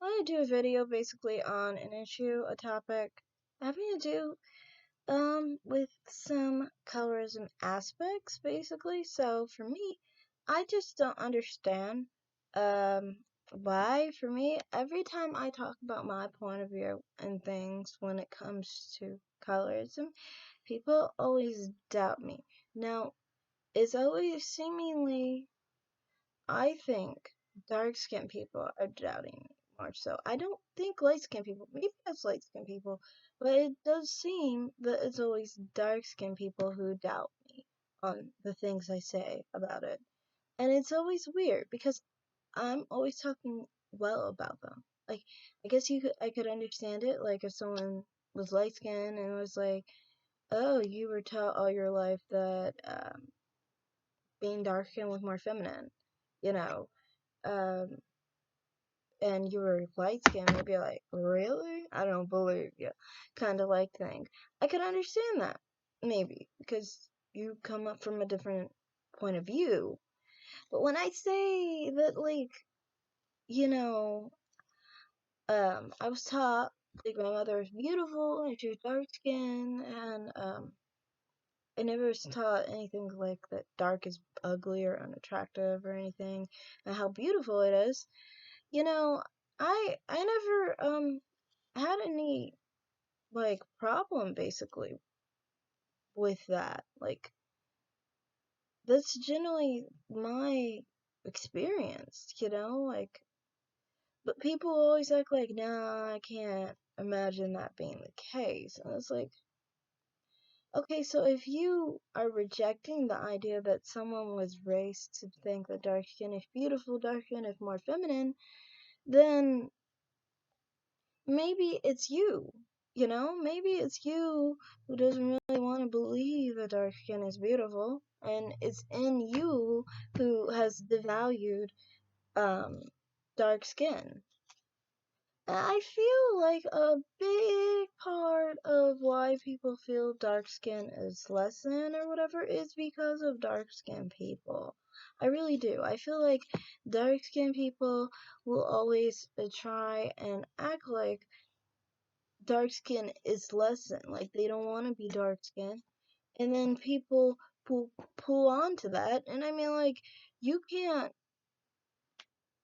I want to do a video basically on an issue, a topic having to do with some colorism aspects basically. So for me, I just don't understand um why for me every time I talk about my point of view and things when it comes to colorism, people always doubt me. Now, it's always seemingly I think dark-skinned people are doubting me more so. I don't think light-skinned people, maybe that's light-skinned people, but it does seem that it's always dark-skinned people who doubt me on the things I say about it. And it's always weird because I'm always talking well about them. Like, I guess I could understand it, like if someone was light-skinned and was like, oh, you were taught all your life that being dark-skinned was more feminine, you know. Um, and you were light skinned, they'd be like, really? I don't believe you. Kind of like thing. I could understand that, maybe, because you come up from a different point of view. But when I say that, like, you know, I was taught, like, my mother was beautiful and she was dark skinned, and, I never was taught anything like that dark is ugly or unattractive or anything, and how beautiful it is. You know, I never had any like problem basically with that. Like that's generally my experience, like but people always act like, nah, I can't imagine that being the case. And it's like, okay, so if you are rejecting the idea that someone was raised to think that dark skin is beautiful, dark skin is more feminine, then maybe it's you. Maybe it's you who doesn't really want to believe that dark skin is beautiful, and it's in you who has devalued um dark skin. I feel like a big part of why people feel dark skin is less than or whatever is because of dark skin people. I really do. I feel like dark skin people will always try and act like dark skin is lessened. Like they don't want to be dark skin, and then people pull on to that. And I mean, like you can't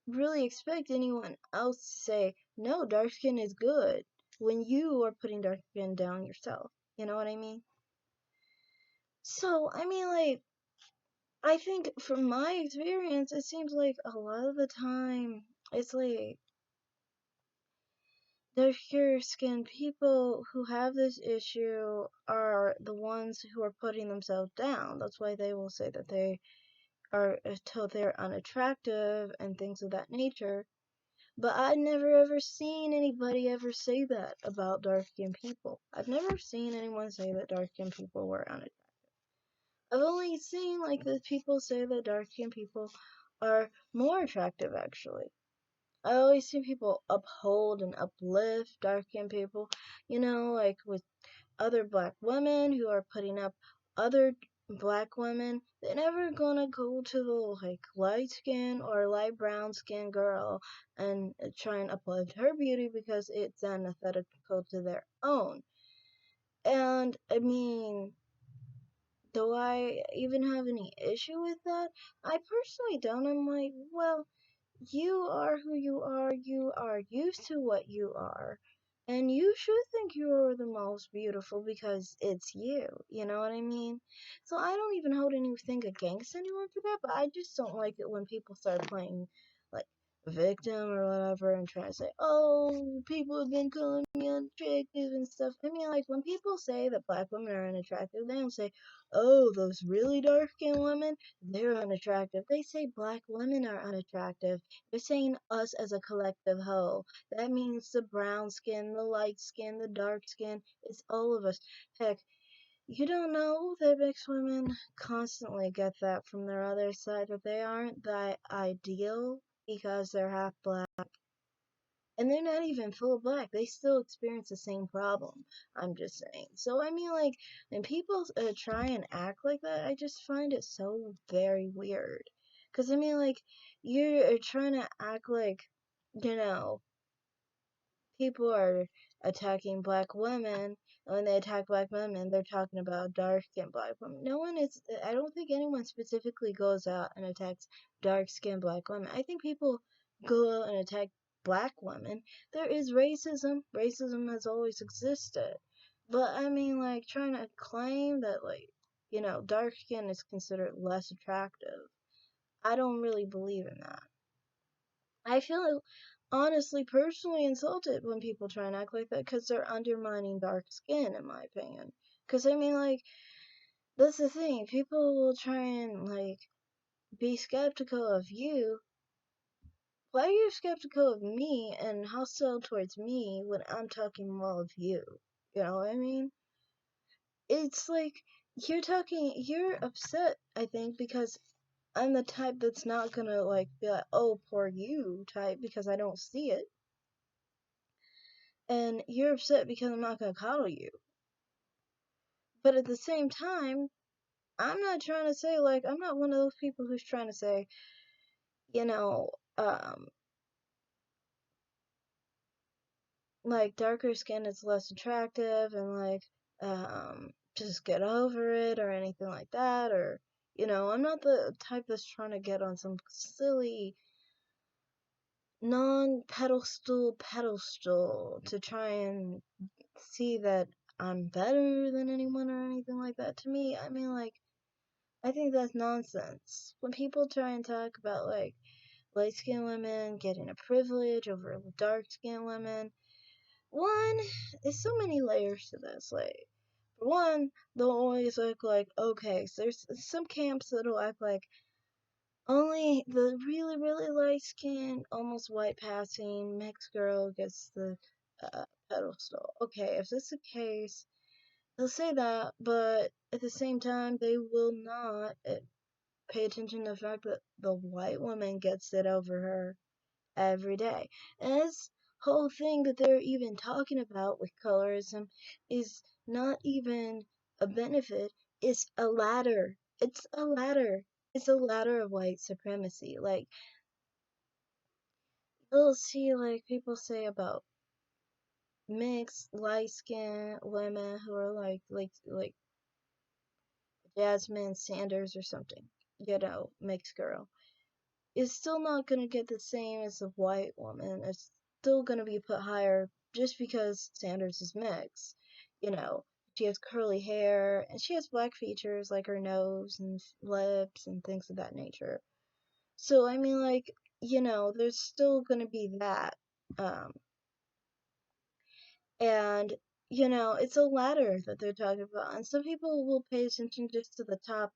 really expect anyone else to say no, dark skin is good when you are putting dark skin down yourself. You know what I mean? So I mean, like I think from my experience, it seems like a lot of the time it's like darker skinned people who have this issue are the ones who are putting themselves down. That's why they will say that they are told they're unattractive and things of that nature. But I've never ever seen anybody ever say that about dark skinned people. I've never seen anyone say that dark skinned people were unattractive. I've only seen like the people say that dark skinned people are more attractive actually. I always see people uphold and uplift dark skinned people, like with other black women who are putting up other black women. They're never gonna go to the like light skin or light brown skin girl and try and uplift her beauty because it's antithetical to their own. And I mean, do I even have any issue with that? I personally don't. I'm like, well, you are who you are used to what you are. And you should think you are the most beautiful because it's you. You know what I mean? So I don't even hold anything against anyone for that, but I just don't like it when people start playing like victim or whatever and try to say, oh, people have been calling me unattractive and stuff. I mean, like when people say that black women are unattractive, they don't say, oh, those really dark skinned women, they're unattractive. They say black women are unattractive. They're saying us as a collective whole. That means the brown skin, the light skin, the dark skin. It's all of us. Heck, you don't know that mixed women constantly get that from their other side, that they aren't that ideal because they're half black. And they're not even full black. They still experience the same problem. I'm just saying. So, I mean, like, when people try and act like that, I just find it so very weird. Because, I mean, like, you're trying to act like, you know, people are attacking black women, and when they attack black women, they're talking about dark-skinned black women. No one is. I don't think anyone specifically goes out and attacks dark-skinned black women. I think people go out and attack black women. There is racism. Racism has always existed. But I mean, like, trying to claim that, like, dark skin is considered less attractive. I don't really believe in that. I feel honestly, personally insulted when people try and act like that because they're undermining dark skin, in my opinion. Because, I mean, like, that's the thing. People will try and, like, be skeptical of you. Why are you skeptical of me and hostile towards me when I'm talking well of you? You know what I mean? It's like you're upset, I think, because I'm the type that's not gonna, like, be like, oh, poor you type because I don't see it. And you're upset because I'm not gonna coddle you. But at the same time, I'm not trying to say, like, I'm not one of those people who's trying to say, you know, um, like, darker skin is less attractive and, like, just get over it or anything like that. Or, I'm not the type that's trying to get on some silly non-pedestal to try and see that I'm better than anyone or anything like that. To me, I mean, like, I think that's nonsense. When people try and talk about, like, light-skinned women getting a privilege over dark-skinned women, one, there's so many layers to this. Like, for one, they'll always look like, okay, so there's some camps that'll act like only the really, really light-skinned, almost white-passing mixed girl gets the pedestal. Okay, if that's the case, they'll say that, but at the same time, they will not pay attention to the fact that the white woman gets it over her every day. And this whole thing that they're even talking about with colorism is not even a benefit, it's a ladder. It's a ladder. It's a ladder of white supremacy. Like, you'll see, like, people say about mixed light skinned women who are like Jasmine Sanders or something, mixed girl. It's still not gonna get the same as a white woman. It's still gonna be put higher just because Sanders is mixed. You know, she has curly hair and she has black features like her nose and lips and things of that nature. So I mean, like, there's still gonna be that. Um, and it's a ladder that they're talking about, and some people will pay attention just to the top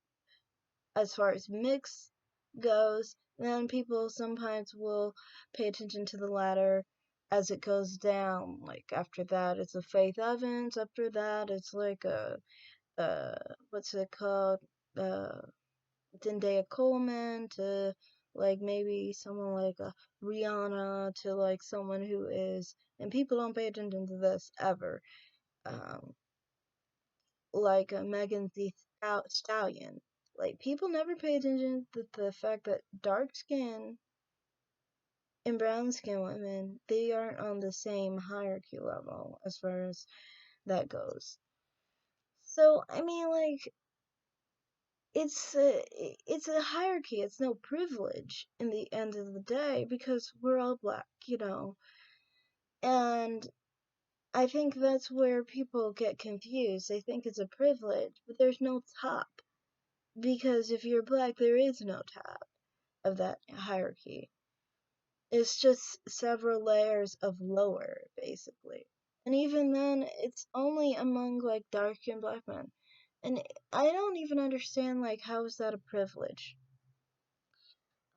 as far as mix goes. Then people sometimes will pay attention to the ladder as it goes down. Like, after that, it's a Faith Evans. After that, it's like what's it called? Zendaya Coleman, to like maybe someone like a Rihanna, to like someone who is, and people don't pay attention to this ever, um, like a Megan Thee Stallion. Like, people never pay attention to the fact that dark skin and brown skin women, they aren't on the same hierarchy level as far as that goes. So I mean, like, it's a hierarchy. It's no privilege in the end of the day because we're all black. And I think that's where people get confused. They think it's a privilege, but there's no top. Because if you're black, there is no top of that hierarchy. It's just several layers of lower, basically. And even then, it's only among, like, dark and black men. And I don't even understand, like, how is that a privilege?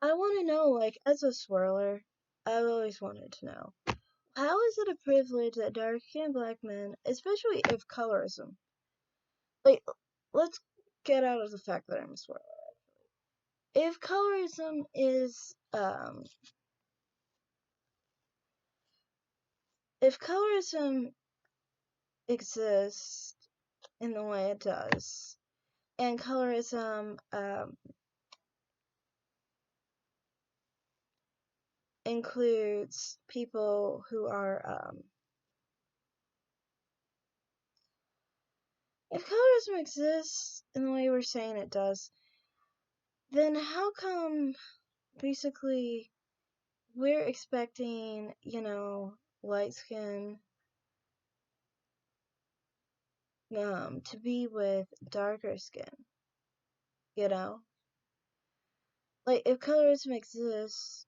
I want to know, like, as a swirler, I've always wanted to know. How is it a privilege that dark and black men, especially if colorism, like, let's get out of the fact that I'm a swirler. If colorism is, if colorism exists in the way it does, and colorism includes people who are, if colorism exists in the way we're saying it does, then how come basically we're expecting, light skin to be with darker skin, you know? Like, if colorism exists,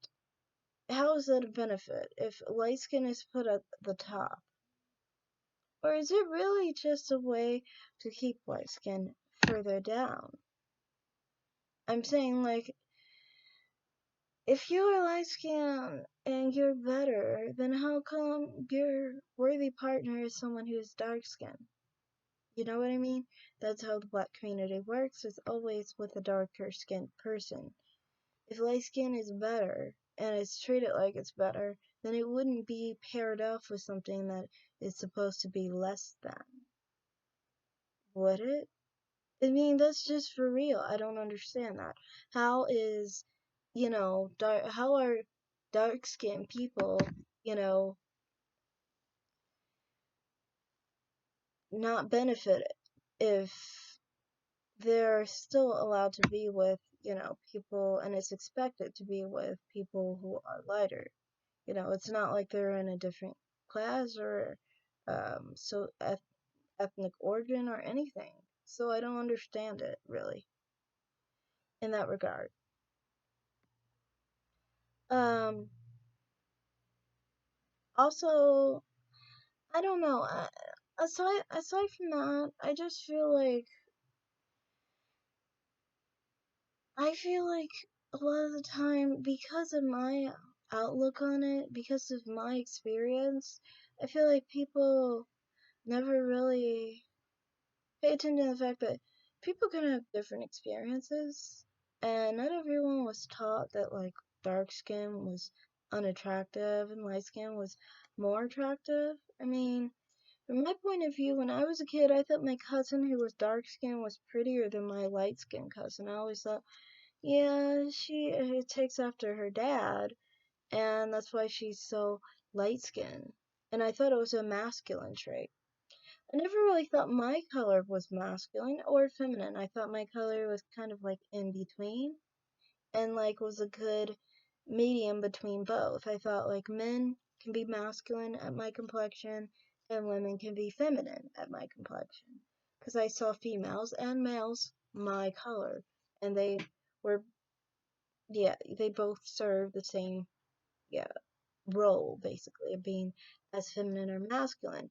how is that a benefit if light skin is put at the top? Or is it really just a way to keep light skin further down? I'm saying, like, if you're light skinned and you're better, then how come your worthy partner is someone who is dark skinned? You know what I mean? That's how the black community works. It's always with a darker skinned person. If light skin is better and it's treated like it's better, then it wouldn't be paired off with something that is supposed to be less than. Would it? I mean, that's just for real. I don't understand that. How is, how are dark skinned people, you know, not benefited if they're still allowed to be with, people, and it's expected to be with people who are lighter. It's not like they're in a different class or ethnic origin or anything. So I don't understand it really in that regard. Um, Also, I don't know. Aside from that, I feel like a lot of the time, because of my outlook on it, because of my experience, I feel like people never really pay attention to the fact that people can have different experiences, and not everyone was taught that, like, dark skin was unattractive and light skin was more attractive. I mean, from my point of view, when I was a kid, I thought my cousin who was dark skinned was prettier than my light skinned cousin. I always thought, yeah, she takes after her dad, and that's why she's so light skinned. And I thought it was a masculine trait. I never really thought my color was masculine or feminine. I thought my color was kind of like in between and like was a good medium between both. I thought like men can be masculine at my complexion and women can be feminine at my complexion. Because I saw females and males my color, and were, they both serve the same, yeah, role basically of being as feminine or masculine.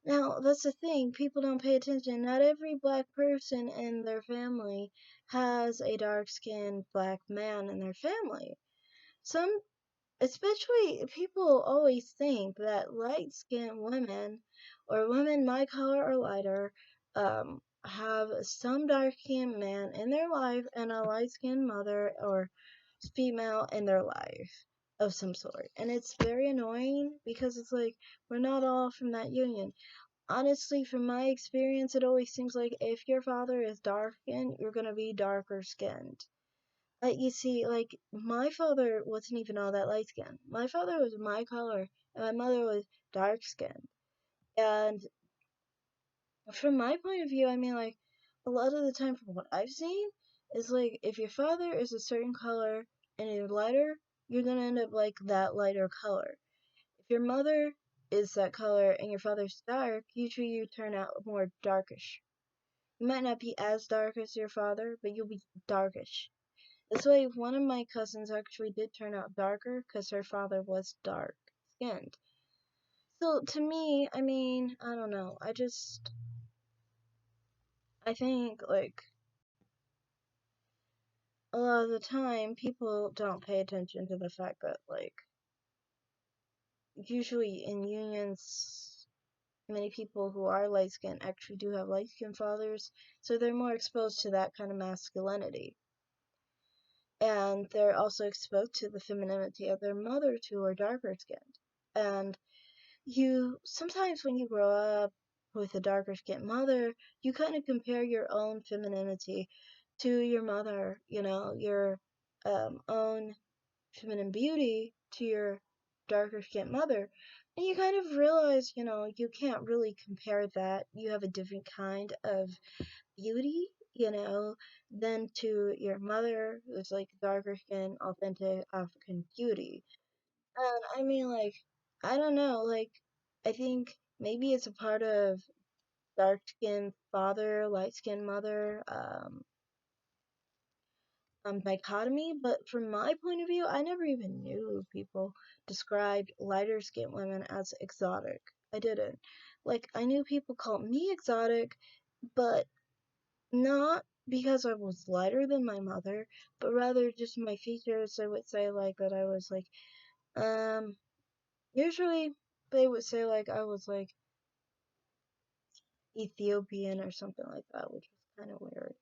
Now, that's the thing, people don't pay attention. Not every black person in their family has a dark skinned black man in their family. Some, especially people always think that light skinned women or women my color or lighter have some dark skinned man in their life and a light skinned mother or female in their life of some sort. And it's very annoying because it's like we're not all from that union. Honestly, from my experience, it always seems like if your father is dark skinned, you're gonna be darker skinned. Like, you see, like, my father wasn't even all that light skinned. My father was my color, and my mother was dark skinned. And from my point of view, I mean, like, a lot of the time, from what I've seen, is like, if your father is a certain color and you're lighter, you're gonna end up like that lighter color. If your mother is that color and your father's dark, usually you turn out more darkish. You might not be as dark as your father, but you'll be darkish. This way, one of my cousins actually did turn out darker because her father was dark skinned. So to me, I mean, I don't know. I think, like, a lot of the time, people don't pay attention to the fact that, like, usually in unions, many people who are light skinned actually do have light skinned fathers, so they're more exposed to that kind of masculinity. And they're also exposed to the femininity of their mothers who are darker skinned. And you sometimes when you grow up with a darker skinned mother, you kind of compare your own femininity to your mother, your own feminine beauty to your darker skinned mother. And you kind of realize, you can't really compare that. You have a different kind of beauty, than to your mother, who's like darker skin, authentic African beauty. And I mean, like, I don't know, like, I think maybe it's a part of dark skinned father, light skinned mother, dichotomy, but from my point of view, I never even knew people described lighter skinned women as exotic. I didn't. Like, I knew people called me exotic, but not because I was lighter than my mother, but rather just my features. I would say, like, that I was, like, um, usually they would say, like, I was, like, Ethiopian or something like that, which was kind of weird.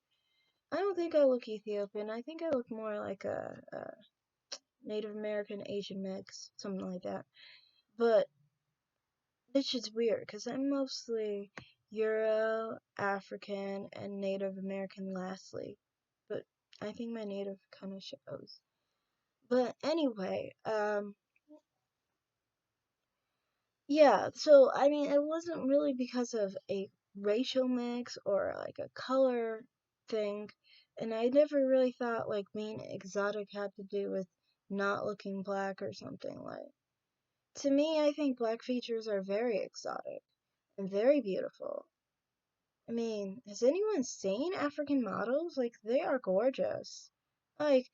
I don't think I look Ethiopian. I think I look more like a Native American Asian mix, something like that. But it's just weird because I'm mostly Euro, African, and Native American lastly. But I think my native kind of shows. But anyway, yeah, so I mean, it wasn't really because of a racial mix or like a color thing. And I never really thought like being exotic had to do with not looking black or something like. To me, I think black features are very exotic and very beautiful. I mean, has anyone seen African models? Like, they are gorgeous. Like,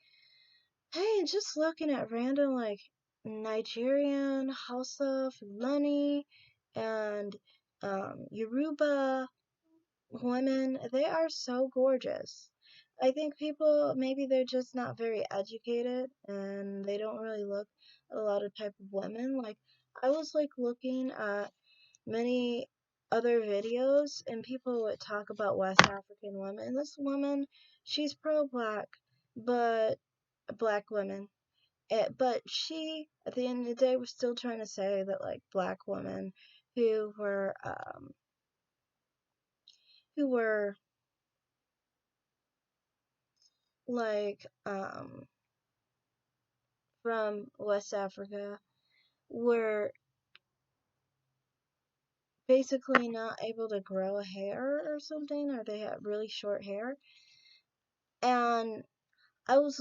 hey, just looking at random, like, Nigerian, Hausa, Fulani, and Yoruba women, they are so gorgeous. I think people, maybe they're just not very educated and they don't really look at a lot of type of women. Like, I was like looking at many other videos and people would talk about West African women. And this woman, she's pro-black, but black women. But she, at the end of the day, was still trying to say that like black women who were like from West Africa were basically not able to grow a hair or something, or they had really short hair. And I was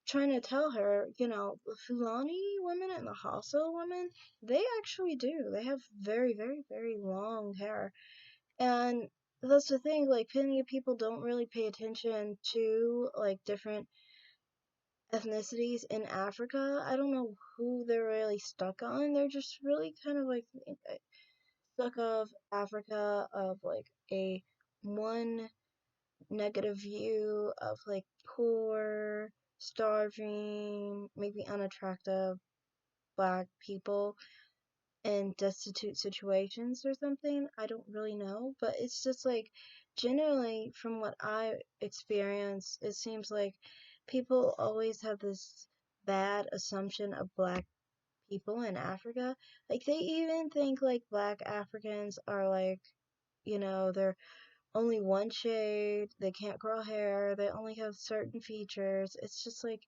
trying to tell her, the Fulani women and the Hausa women, they actually do. They have very, very, very long hair. And that's the thing, like, many people don't really pay attention to, like, different ethnicities in Africa. I don't know who they're really stuck on. They're just really kind of, like, stuck of Africa, of, like, a one negative view of like poor, starving, maybe unattractive black people in destitute situations or something. I don't really know, but it's just like generally from what I experience, it seems like people always have this bad assumption of black people in Africa. Like they even think like black Africans are like, they're only one shade, they can't grow hair, they only have certain features. It's just like,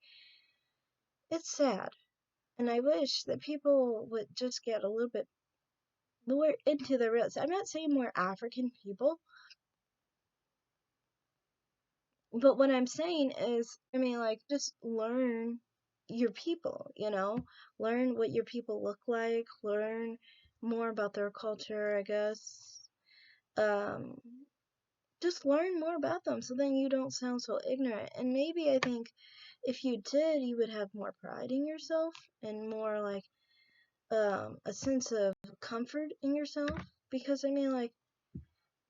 it's sad. And I wish that people would just get a little bit more into their roots. I'm not saying more African people, but what I'm saying is, I mean, like, just learn your people, Learn what your people look like, learn more about their culture, I guess. Um, just learn more about them so then you don't sound so ignorant. And maybe I think if you did, you would have more pride in yourself and more like a sense of comfort in yourself. Because I mean, like,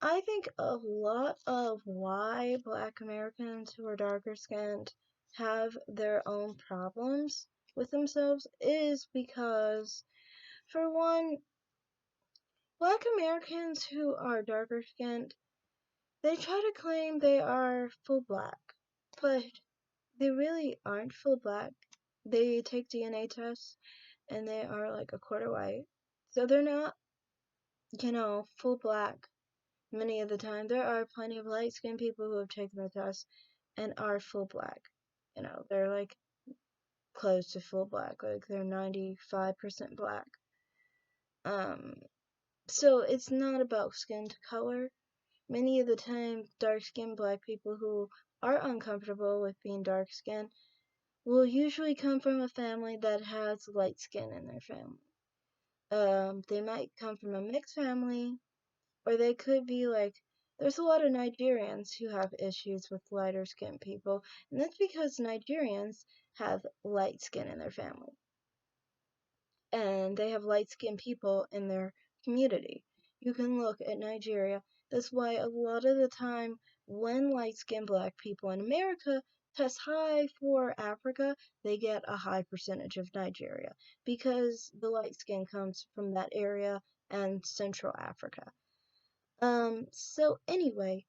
I think a lot of why Black Americans who are darker skinned have their own problems with themselves is because, for one, Black Americans who are darker skinned, they try to claim they are full black, but they really aren't full black. They take DNA tests and they are like a quarter white. So they're not, full black many of the time. There are plenty of light skinned people who have taken the test and are full black. They're like close to full black, like they're 95% black. Um, so it's not about skin color. Many of the time, dark-skinned black people who are uncomfortable with being dark-skinned will usually come from a family that has light skin in their family. They might come from a mixed family, or they could be like, there's a lot of Nigerians who have issues with lighter skinned people, and that's because Nigerians have light skin in their family. And they have light skinned people in their community. You can look at Nigeria. That's why a lot of the time when light skinned black people in America test high for Africa, they get a high percentage of Nigeria because the light skin comes from that area and Central Africa. So anyway,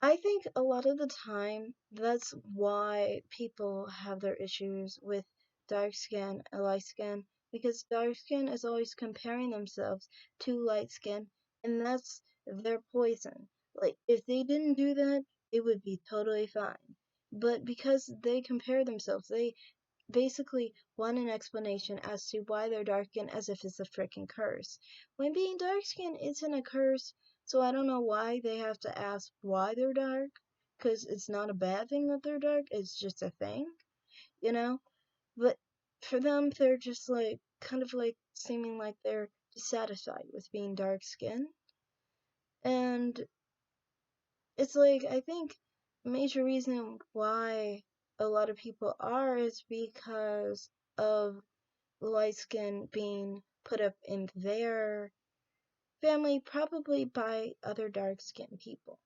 I think a lot of the time that's why people have their issues with dark skin and light skin because dark skin is always comparing themselves to light skin and that's their poison. Like if they didn't do that, they would be totally fine. But because they compare themselves, they basically want an explanation as to why they're dark skinned as if it's a freaking curse. When being dark skinned isn't a curse, so I don't know why they have to ask why they're dark, because it's not a bad thing that they're dark, it's just a thing, you know? But for them, they're just like, kind of like seeming like they're dissatisfied with being dark skinned. And it's like, I think a major reason why a lot of people are is because of light skin being put up in their family, probably by other dark skinned people.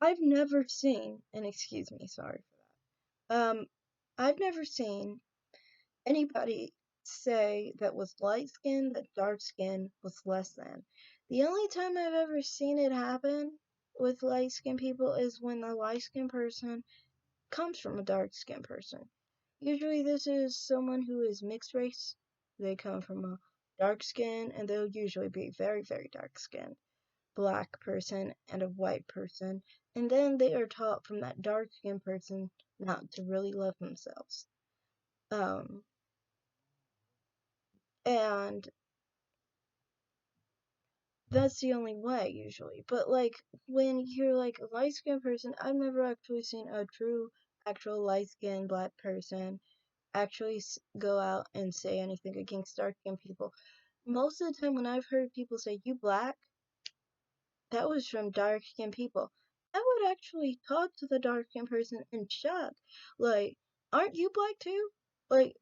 I've never seen, and excuse me, sorry for that. I've never seen anybody say that was light skinned that dark skin was less than. The only time I've ever seen it happen with light skinned people is when the light skinned person comes from a dark skinned person. Usually, this is someone who is mixed race. They come from a dark skin, and they'll usually be very, very dark skinned black person and a white person, and then they are taught from that dark skinned person not to really love themselves. Um, and that's the only way usually. But like when you're like a light skinned person, I've never actually seen a true, actual light skinned black person actually go out and say anything against dark skinned people. Most of the time, when I've heard people say, "You black," that was from dark skinned people. I would actually talk to the dark skinned person in shock. Like, aren't you black too? Like,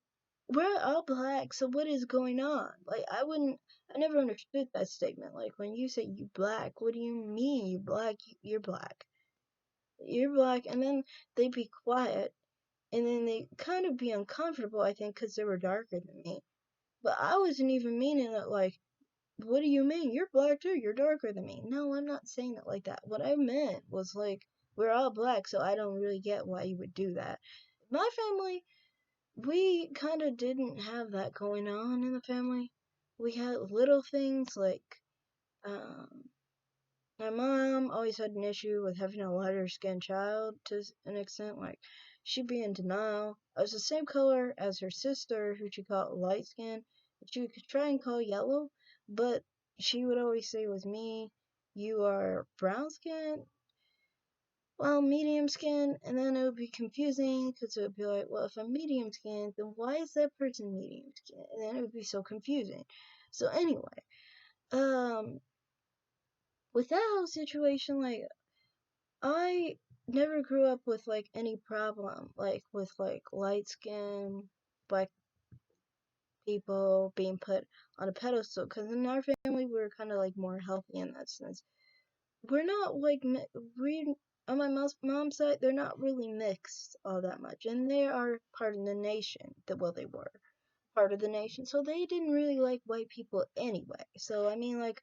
we're all black, so what is going on? Like, I never understood that statement. Like, when you say you black, what do you mean you black? You're black. You're black, and then they'd be quiet, and then they kind of be uncomfortable, I think, because they were darker than me. But I wasn't even meaning it like, what do you mean? You're black too. You're darker than me. No, I'm not saying it like that. What I meant was like, we're all black, so I don't really get why you would do that. My family, we kind of didn't have that going on in the family. We had little things like, um, my mom always had an issue with having a lighter skinned child to an extent. Like, she'd be in denial. I was the same color as her sister, who she called light skinned. She could try and call yellow, but she would always say with me, "You are brown skinned, well, medium skin," and then it would be confusing because it would be like, well, if I'm medium skin, then why is that person medium skin? And then it would be so confusing. So anyway, um, with that whole situation, like, I never grew up with like any problem like with like light skin black people being put on a pedestal because in our family we were kind of like more healthy in that sense. We're not like we on my mom's side they're not really mixed all that much and they are part of the nation that well they were part of the nation. So they didn't really like white people anyway. So I mean, like,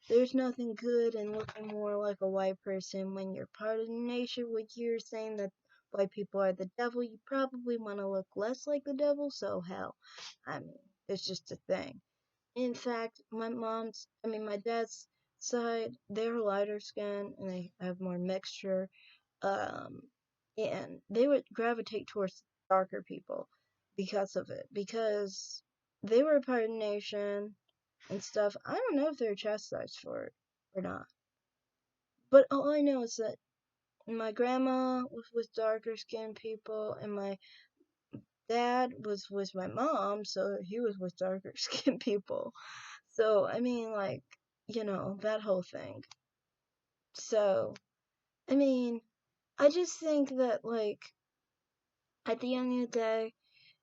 there's nothing good in looking more like a white person when you're part of the nation. When you're saying that white people are the devil, you probably want to look less like the devil. So hell, I mean, it's just a thing. In fact, my dad's side, they're lighter skin and they have more mixture. Um, and they would gravitate towards darker people because of it, because they were part of the nation and stuff. I don't know if they're chastised for it or not, but all I know is that my grandma was with darker skinned people, and my dad was with my mom, so he was with darker skinned people. So, I mean, like, that whole thing. So, I mean, I just think that, like, at the end of the day,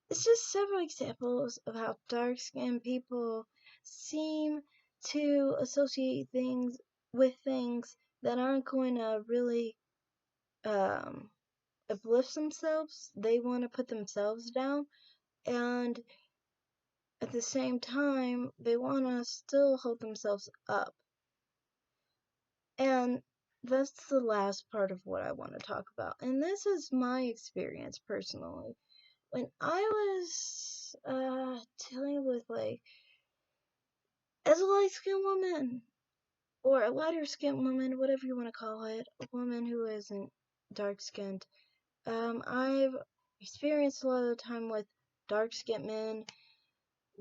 it's just several examples of how dark skinned people seem to associate things with things that aren't going to really um, uplift themselves. They want to put themselves down, and at the same time, they want to still hold themselves up. And that's the last part of what I want to talk about. And this is my experience personally. When I was dealing with, like, as a light skinned woman, or a lighter skinned woman, whatever you want to call it, a woman who isn't dark skinned, I've experienced a lot of the time with dark skinned men.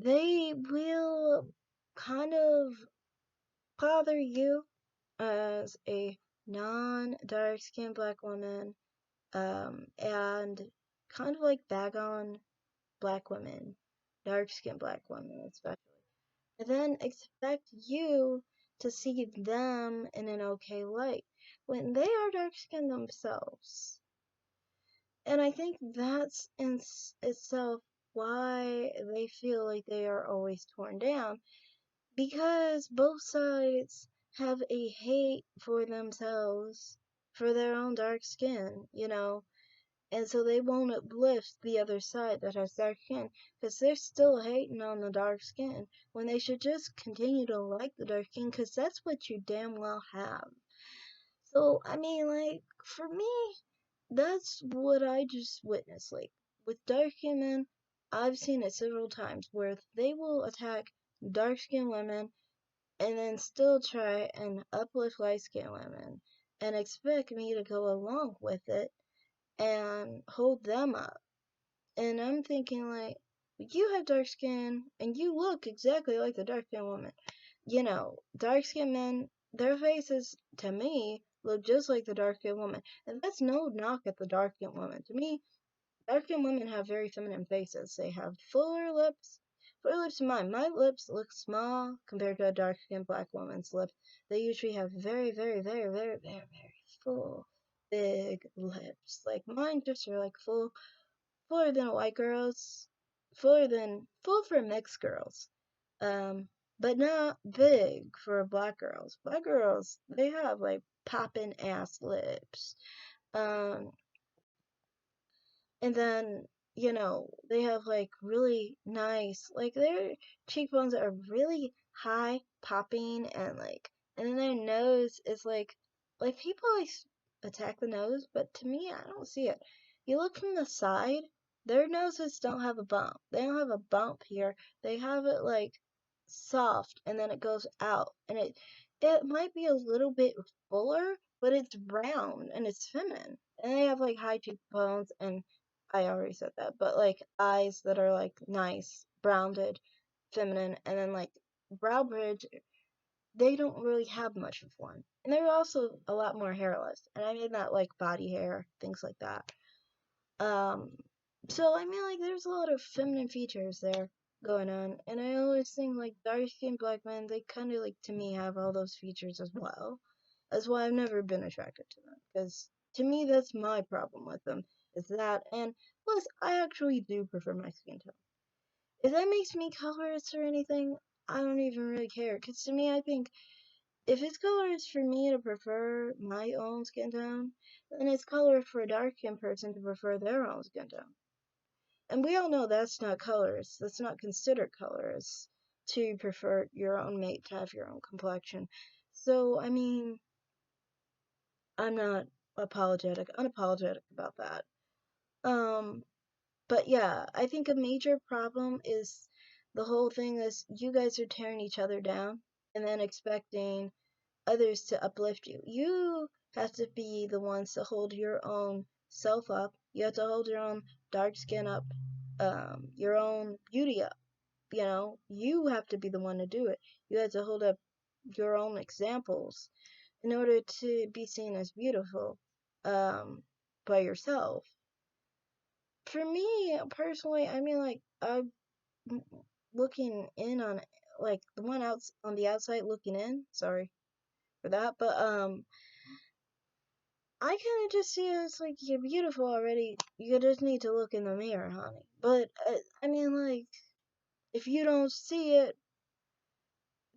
They will kind of bother you as a non-dark skinned black woman, and kind of like bag on black women, dark skinned black women especially, and then expect you to see them in an okay light when they are dark skinned themselves. And I think that's in itself why they feel like they are always torn down, because both sides have a hate for themselves, for their own dark skin, and so they won't uplift the other side that has dark skin, because they're still hating on the dark skin when they should just continue to like the dark skin, because that's what you damn well have. So, I mean, like, for me, that's what I just witnessed. Like, with dark skinned men, I've seen it several times where they will attack dark skinned women and then still try and uplift light skinned women and expect me to go along with it and hold them up. And I'm thinking, like, you have dark skin and you look exactly like the dark skinned woman. Dark skinned men, their faces, to me, look just like the dark skinned woman. And that's no knock at the dark skinned woman. To me, dark skinned women have very feminine faces. They have fuller lips. Fuller lips than mine. My lips look small compared to a dark skinned black woman's lips. They usually have very, very, very, very, very, very full, big lips. Like mine just are like fuller than a white girl's, full for mixed girls. Um, but not big for black girls. Black girls, they have like poppin' ass lips. Um, and then, they have like really nice, like their cheekbones are really high popping, and then their nose is like people always attack the nose, but to me, I don't see it. You look from the side, their noses don't have a bump. They don't have a bump here. They have it like soft, and then it goes out, and it might be a little bit fuller, but it's round and it's feminine. And they have like high cheekbones, and I already said that, but like eyes that are like nice, rounded, feminine, and then like brow bridge, they don't really have much of one. And they're also a lot more hairless. And I mean that like body hair, things like that. Um, so I mean like there's a lot of feminine features there going on. And I always think like dark skinned black men, they kinda like to me have all those features as well. That's why I've never been attracted to them. Because to me that's my problem with them. Is that, and plus I actually do prefer my skin tone. If that makes me colorist or anything, I don't even really care. Because to me I think if it's colorist for me to prefer my own skin tone, then it's color for a dark skinned person to prefer their own skin tone. And we all know that's not colorist. That's not considered colorist to prefer your own mate to have your own complexion. So, I mean, I'm not unapologetic about that. Um, but yeah, I think a major problem is the whole thing is you guys are tearing each other down and then expecting others to uplift you. You have to be the ones to hold your own self up. You have to hold your own dark skin up, your own beauty up. You know, you have to be the one to do it. You have to hold up your own examples in order to be seen as beautiful, by yourself. For me personally, I mean, like, I'm looking in on, like, the one out on the outside looking in. Sorry for that, but I kind of just see it as like you're beautiful already. You just need to look in the mirror, honey. But I mean, like, if you don't see it,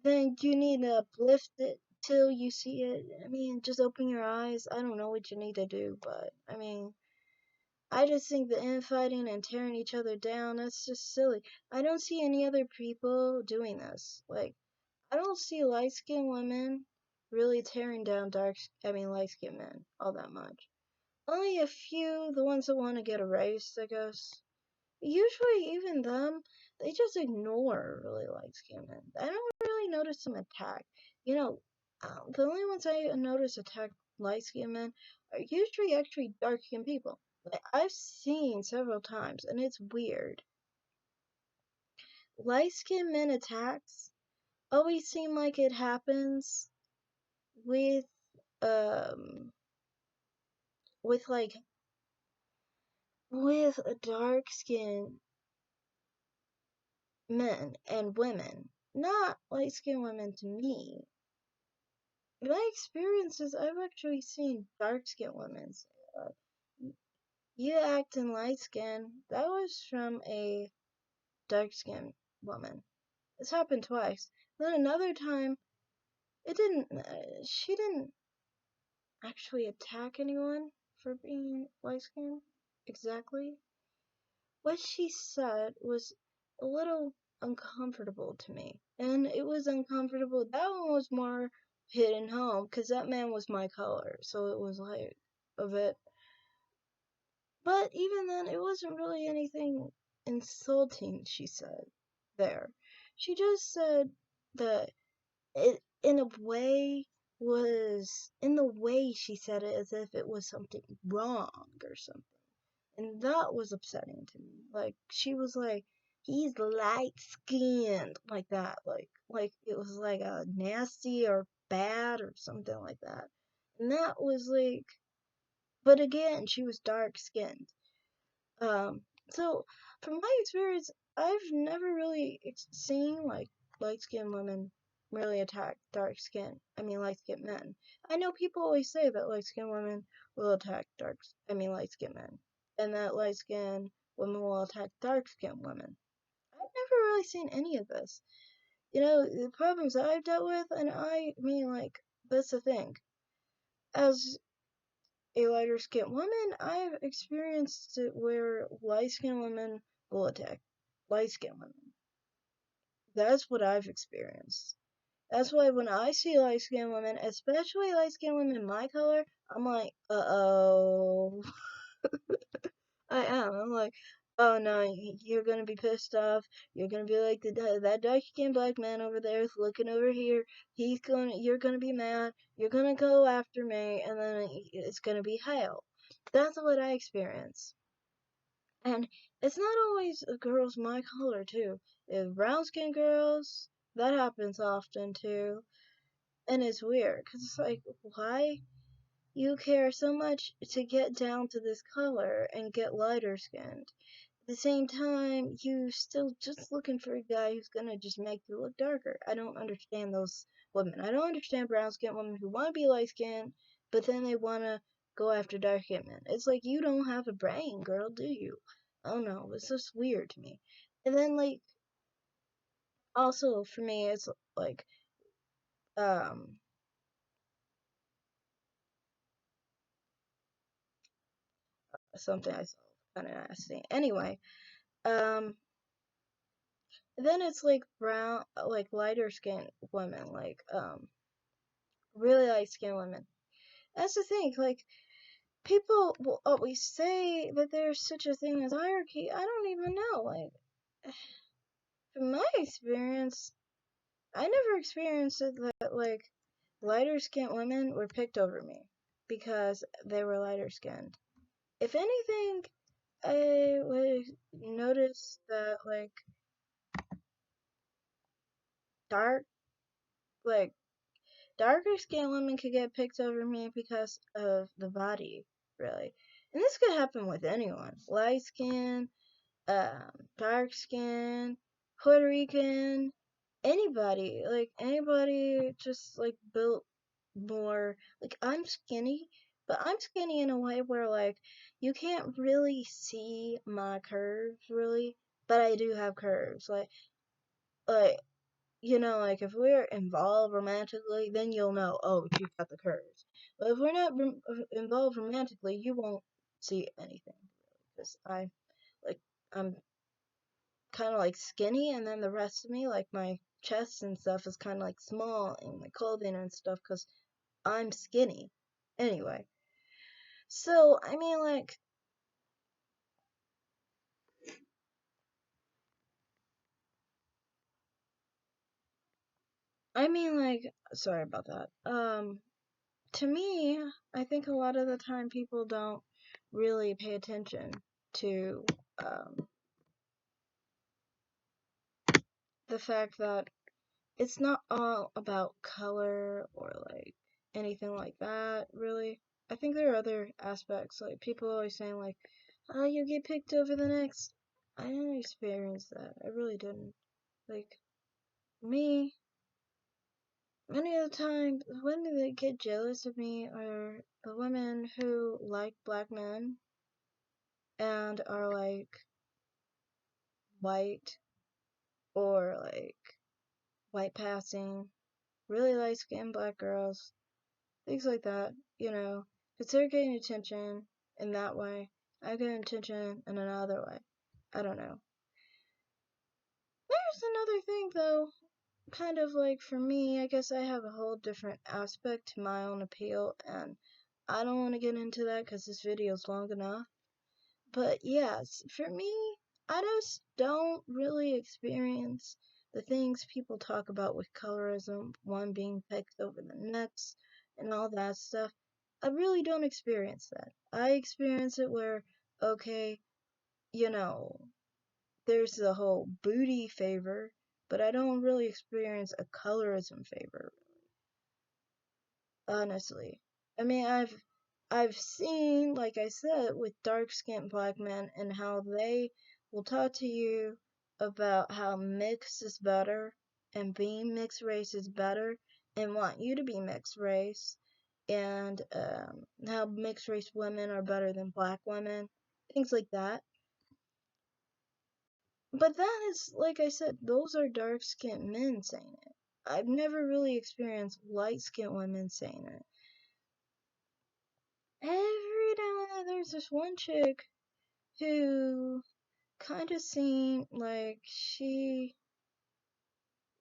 then you need to uplift it till you see it. I mean, just open your eyes. I don't know what you need to do, but I mean, I just think the infighting and tearing each other down, that's just silly. I don't see any other people doing this. Like, I don't see light skinned women really tearing down light skinned men all that much. Only a few, the ones that want to get erased, I guess. Usually, even them, they just ignore really light skinned men. I don't really notice them attack. You know, the only ones I notice attack light skinned men are usually actually dark skinned people. Like, I've seen several times, and it's weird. Light skinned men attacks always seem like it happens with, um, with like, with dark skinned men and women, not light skinned women to me. In my experiences, I've actually seen dark skinned women say, you acting light skinned. That was from a dark skinned woman. It's happened twice. Then another time, she didn't actually attack anyone for being light skinned. Exactly. What she said was a little uncomfortable to me. And it was uncomfortable. That one was more hitting home because that man was my color. So it was like a bit. But even then, it wasn't really anything insulting she said there. She just said that it, in a way, was in the way she said it as if it was something wrong or something. And that was upsetting to me. Like, she was like, he's light skinned, like that. Like it was like a nasty or bad or something like that. And that was like, but again, she was dark skinned. Um, so from my experience, I've never really seen like light skinned women really attack light skinned men. I know people always say that light skinned women will attack light skinned men, and that light skinned women will attack dark skinned women. I've never really seen any of this. You know, the problems I've dealt with, and that's the thing. As a lighter skinned woman, I've experienced it where light skinned women will attack light skinned women. That's what I've experienced. That's why when I see light skinned women, especially light skinned women my color, I'm like, uh-oh. I'm like, oh no, you're gonna be pissed off. You're gonna be like that dark skinned black man over there is looking over here. You're gonna be mad. You're gonna go after me, and then it's gonna be hell. That's what I experience. And it's not always girls my color too. If brown skinned girls, that happens often too. And it's weird, cause it's like, why you care so much to get down to this color and get lighter skinned? At the same time, you still just looking for a guy who's gonna just make you look darker. I don't understand those women. I don't understand brown skinned women who want to be light skinned, but then they wanna go after dark skinned men. It's like you don't have a brain, girl, do you? I don't know. It's just weird to me. And then also for me, it's like um something I saw kind of nasty. Anyway, um then it's like lighter skinned women, really light skinned women. That's the thing, like, people will always say that there's such a thing as hierarchy. I don't even know. Like, from my experience, I never experienced it that, like, lighter skinned women were picked over me because they were lighter skinned. If anything, I would notice that like dark like darker skinned women could get picked over me because of the body, really. And this could happen with anyone. Light skin, dark skin, Puerto Rican, anybody. Like anybody just like built more like I'm skinny, but I'm skinny in a way where like you can't really see my curves really, but I do have curves. Like like if we're involved romantically, then you'll know, oh, she's got the curves. But if we're not involved romantically, you won't see anything because like I'm kind of like skinny, and then the rest of me, like my chest and stuff, is kind of like small, and my clothing and stuff, because I'm skinny. Anyway, so sorry about that. To me, I think a lot of the time people don't really pay attention to um, the fact that it's not all about color or like anything like that, really. I think there are other aspects, like people always saying like, "Oh, you get picked over the next." I didn't experience that. I really didn't. Like me, many of the time, the women that get jealous of me are the women who like black men and are like white or like white passing, really light skinned black girls, things like that, because they're getting attention in that way. I get attention in another way. I don't know. There's another thing though, kind of like for me, I guess I have a whole different aspect to my own appeal, and I don't want to get into that because this video is long enough. But yes, for me, I just don't really experience the things people talk about with colorism, one being picked over the next, and all that stuff. I really don't experience that. I experience it where, okay, you know, there's the whole booty favor, but I don't really experience a colorism favor, honestly. I mean, I've seen, like I said, with dark-skinned black men and how they will talk to you about how mixed is better and being mixed race is better and want you to be mixed race and how mixed race women are better than black women, things like that. But that is, like I said, those are dark-skinned men saying it. I've never really experienced light-skinned women saying it. Every now and then there's this one chick who kind of seemed like she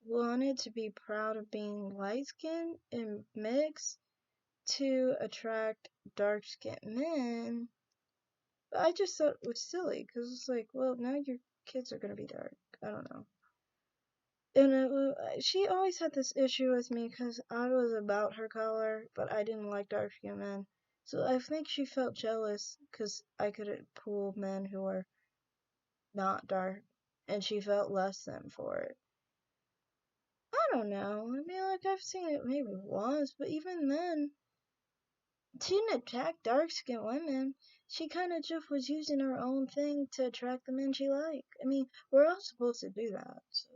wanted to be proud of being light skinned and mixed to attract dark skinned men. But I just thought it was silly because it's like, well, now your kids are gonna be dark. I don't know. And she always had this issue with me because I was about her color, but I didn't like dark skinned men. So I think she felt jealous because I could pull men who were not dark, and she felt less than for it. I don't know. I mean, like, I've seen it maybe once, but even then, she didn't attack dark skinned women. She kind of just was using her own thing to attract the men she liked. I mean, we're all supposed to do that, so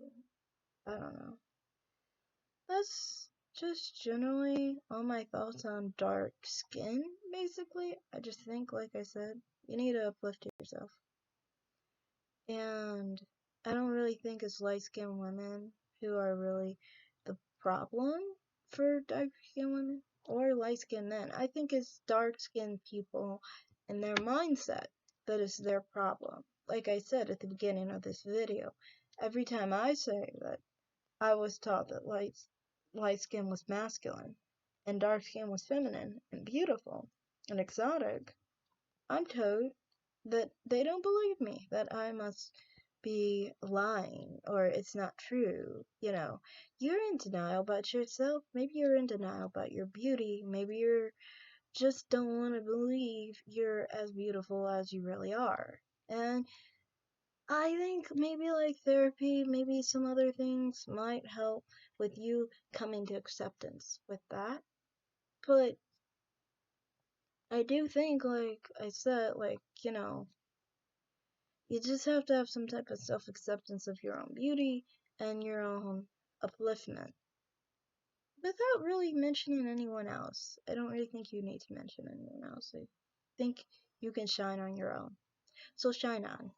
I don't know. That's just generally all my thoughts on dark skin, basically. I just think, like I said, you need to uplift yourself. And I don't really think it's light skinned women who are really the problem for dark skinned women or light skinned men. I think it's dark skinned people and their mindset that is their problem. Like I said at the beginning of this video, every time I say that I was taught that light skin was masculine and dark skin was feminine and beautiful and exotic, I'm told that they don't believe me, that I must be lying or it's not true. You're in denial about yourself. Maybe you're in denial about your beauty. Maybe you're just don't want to believe you're as beautiful as you really are. And I think maybe like therapy, maybe some other things might help with you coming to acceptance with that. But I do think, like I said, like, you just have to have some type of self acceptance of your own beauty and your own upliftment without really mentioning anyone else. I don't really think you need to mention anyone else. I think you can shine on your own. So shine on.